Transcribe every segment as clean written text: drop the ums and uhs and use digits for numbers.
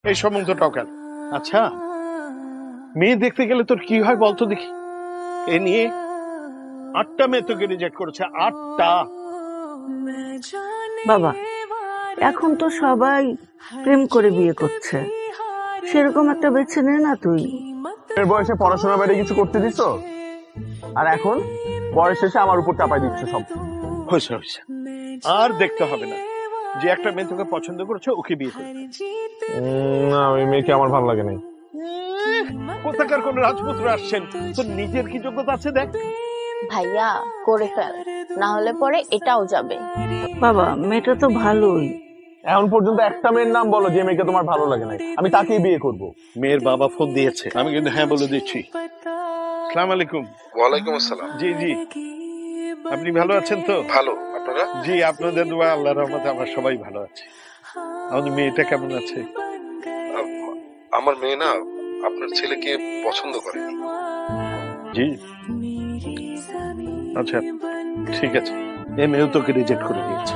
এই সম্বন্ধ টকাল। আচ্ছা, মেয়ে দেখতে গেলে তোর কি হয় বলতো দেখি? এ নিয়ে 8টা মেয়ে তোকে রিজেক্ট করেছে, 8টা। বাবা, এখন তো সবাই প্রেম করে বিয়ে করছে, সেরকম একটা বেছে নে না তুই। এর বয়সে পড়াশোনা বাইরে কিছু করতে দিচ্ছ, আর এখন বয়স শেষে আমার উপর চাপাই দিচ্ছ সব। হয়েছে হয়েছে, আর দেখতে হবে না যে একটা মেয়ে তোকে পছন্দ করেছে ওকে বিয়ে করবে। না, ওই মেয়েকে আমার ভালো লাগে নাই। কোথাকার কোন রাজপুত্র আসছেন, তোর নিজের কি যোগ্যতা আছে দেখ। ভাইয়া করে ফেল, না হলে পরে এটাও যাবে। বাবা, মেয়েটা তো ভালোই। এখন পর্যন্ত একটা মেয়ের নাম বলো যে মেয়েকে তোমার ভালো লাগে নাই, আমি তাকেই বিয়ে করব। মেয়ের বাবা ফোন দিয়েছে, আমি কিন্তু হ্যাঁ বলে দিচ্ছি। আসসালামু আলাইকুম। ওয়ালাইকুম আসসালাম। জি জি, আপনি ভালো আছেন তো? ভালো, আপনারা? জি, আপনাদের দোয়া, আল্লাহর রহমতে আমরা সবাই ভালো আছি। আমাদের মেয়েটা কেমন আছে? আমার মেয়ে না আপনার ছেলেকে পছন্দ করেনি। জি, আচ্ছা ঠিক আছে, এই মেয়েও তোকে রিজেক্ট করে দিয়েছে।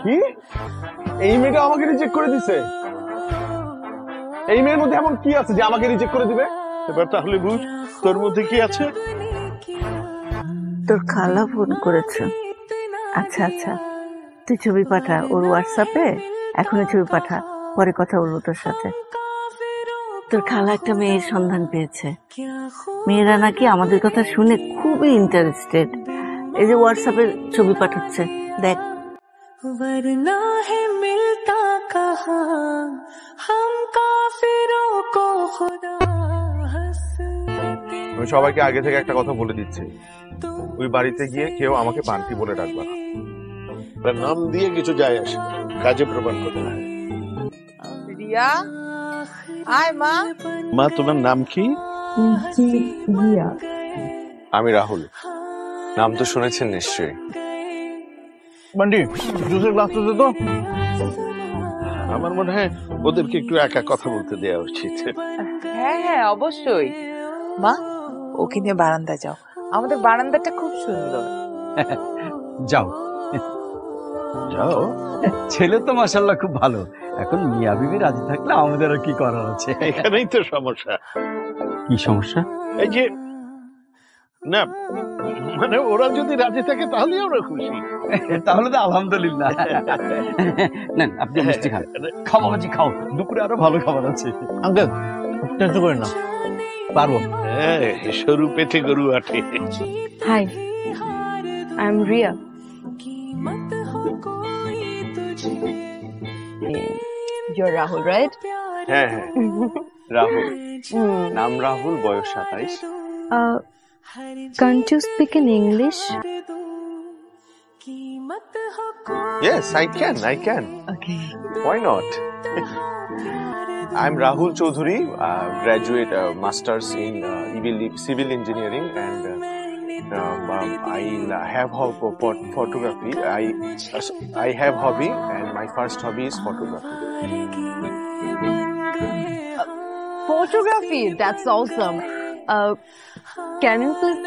কি? এই মেয়েটা আমাকে রিজেক্ট করে দিছে? এই মেয়ের মধ্যে এমন কি আছে যে আমাকে রিজেক্ট করে দিবে? এবার তাহলে বুঝ তোর মধ্যে কি আছে। তোর খালা ফোন করেছে। আচ্ছা আচ্ছা, তুই ছবি পাঠা ওর হোয়াটসঅ্যাপে, এখনই ছবি পাঠা, পরে কথা বলবো তোর সাথে। তোর খালা একটা মেয়ের সন্ধান পেয়েছে, মেয়েরা নাকি আমাদের কথা শুনে খুবই ইন্টারেস্টেড। এই যে হোয়াটসঅ্যাপে ছবি পাঠাচ্ছে, দেখ। वरना है मिलता कहा हम काफिरों को खुदा हंसते। আমি সবাইকে আগে থেকে একটা কথা বলে দিচ্ছি, ওই বাড়িতে গিয়ে কেউ আমাকে বান্টি বলে ডাকবা না। তার নাম দিয়ে কিছু যায় আসে না, কাজে প্রমাণ করতে হয়। রিয়া, আয় মা। মা, তোমার নাম কি? আমি রাহুল। নাম তো শুনেছেন নিশ্চয়ই। বান্টি, জুসের গ্লাস তো। আমার মনে হয় ওদেরকে একটু একা কথা বলতে দেওয়া উচিত। হ্যাঁ হ্যাঁ অবশ্যই। মা, ওকে নিয়ে বারান্দা যাও, আমাদের বারান্দাটা খুব সুন্দর। যাও যাও। ছেলে তো মাশাআল্লাহ খুব ভালো, এখন মিয়া বিবি রাজি থাকলে আমাদের আর কি করার আছে। এখানেই তো সমস্যা। কি সমস্যা? এই যে না, মানে ওরা যদি রাজি থাকে তাহলে ওরা খুশি। তাহলে তো আলহামদুলিল্লাহ। নেন আপনি মিষ্টি খান। খাও বাবাজি খাও, দুপুরে আরো ভালো খাবার আছে। আঙ্কেল, টেনশন করেন না, পারবো। হ্যাঁ, সরু পেটে গরু আটে। Hi, I am Riya. You're Rahul, right? হ্যাঁ হ্যাঁ, রাহুল। নাম রাহুল, বয়স 27। Can't you speak in English? Yes, I can. Okay. Why not? I'm Rahul Chaudhary, graduate masters in civil engineering, and I have photography. I have hobby, and my first hobby is photography. Photography, that's awesome. Can you please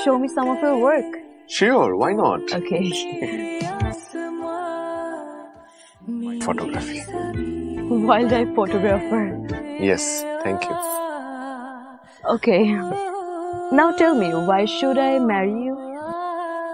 show me some of your work? Sure, why not? Okay. Photography. Wildlife photographer. Yes, thank you. Okay. Now tell me, why should I marry you?